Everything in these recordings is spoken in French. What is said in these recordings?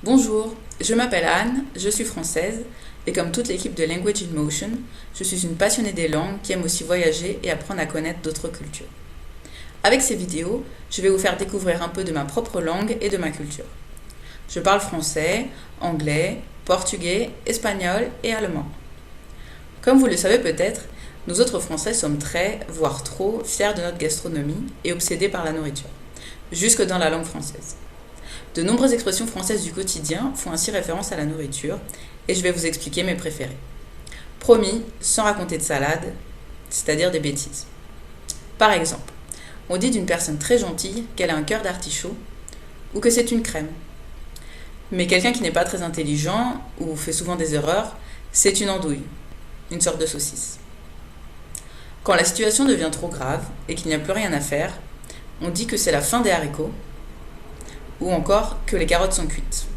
Bonjour, je m'appelle Anne, je suis française et comme toute l'équipe de Language in Motion, je suis une passionnée des langues qui aime aussi voyager et apprendre à connaître d'autres cultures. Avec ces vidéos, je vais vous faire découvrir un peu de ma propre langue et de ma culture. Je parle français, anglais, portugais, espagnol et allemand. Comme vous le savez peut-être, nous autres Français sommes très, voire trop, fiers de notre gastronomie et obsédés par la nourriture, jusque dans la langue française. De nombreuses expressions françaises du quotidien font ainsi référence à la nourriture et je vais vous expliquer mes préférées. Promis, sans raconter de salade, c'est-à-dire des bêtises. Par exemple, on dit d'une personne très gentille qu'elle a un cœur d'artichaut ou que c'est une crème. Mais quelqu'un qui n'est pas très intelligent ou fait souvent des erreurs, c'est une andouille, une sorte de saucisse. Quand la situation devient trop grave et qu'il n'y a plus rien à faire, on dit que c'est la fin des haricots ou encore que les carottes sont cuites.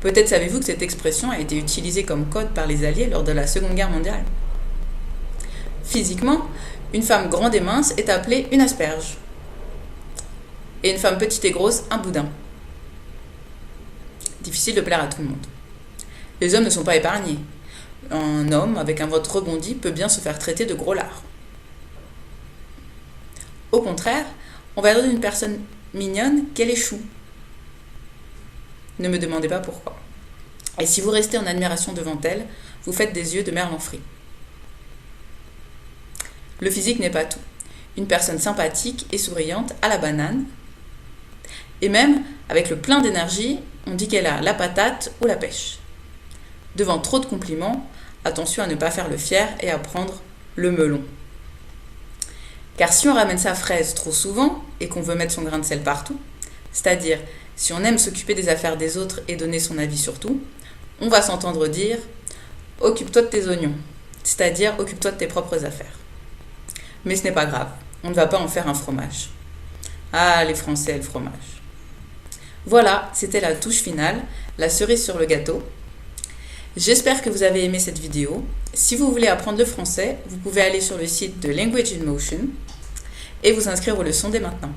Peut-être savez-vous que cette expression a été utilisée comme code par les Alliés lors de la Seconde Guerre mondiale. Physiquement, une femme grande et mince est appelée une asperge. Et une femme petite et grosse, un boudin. Difficile de plaire à tout le monde. Les hommes ne sont pas épargnés. Un homme avec un ventre rebondi peut bien se faire traiter de gros lard. Au contraire, on va dire d'une personne mignonne qu'elle est chou. Ne me demandez pas pourquoi. Et si vous restez en admiration devant elle, vous faites des yeux de merlan frit. Le physique n'est pas tout. Une personne sympathique et souriante a la banane. Et même, avec le plein d'énergie, on dit qu'elle a la patate ou la pêche. Devant trop de compliments, attention à ne pas faire le fier et à prendre le melon. Car si on ramène sa fraise trop souvent et qu'on veut mettre son grain de sel partout, c'est-à-dire si on aime s'occuper des affaires des autres et donner son avis sur tout, on va s'entendre dire « occupe-toi de tes oignons », c'est-à-dire « occupe-toi de tes propres affaires ». Mais ce n'est pas grave, on ne va pas en faire un fromage. Ah, les Français et le fromage. Voilà, c'était la touche finale, la cerise sur le gâteau. J'espère que vous avez aimé cette vidéo. Si vous voulez apprendre le français, vous pouvez aller sur le site de Language in Motion et vous inscrire aux leçons dès maintenant.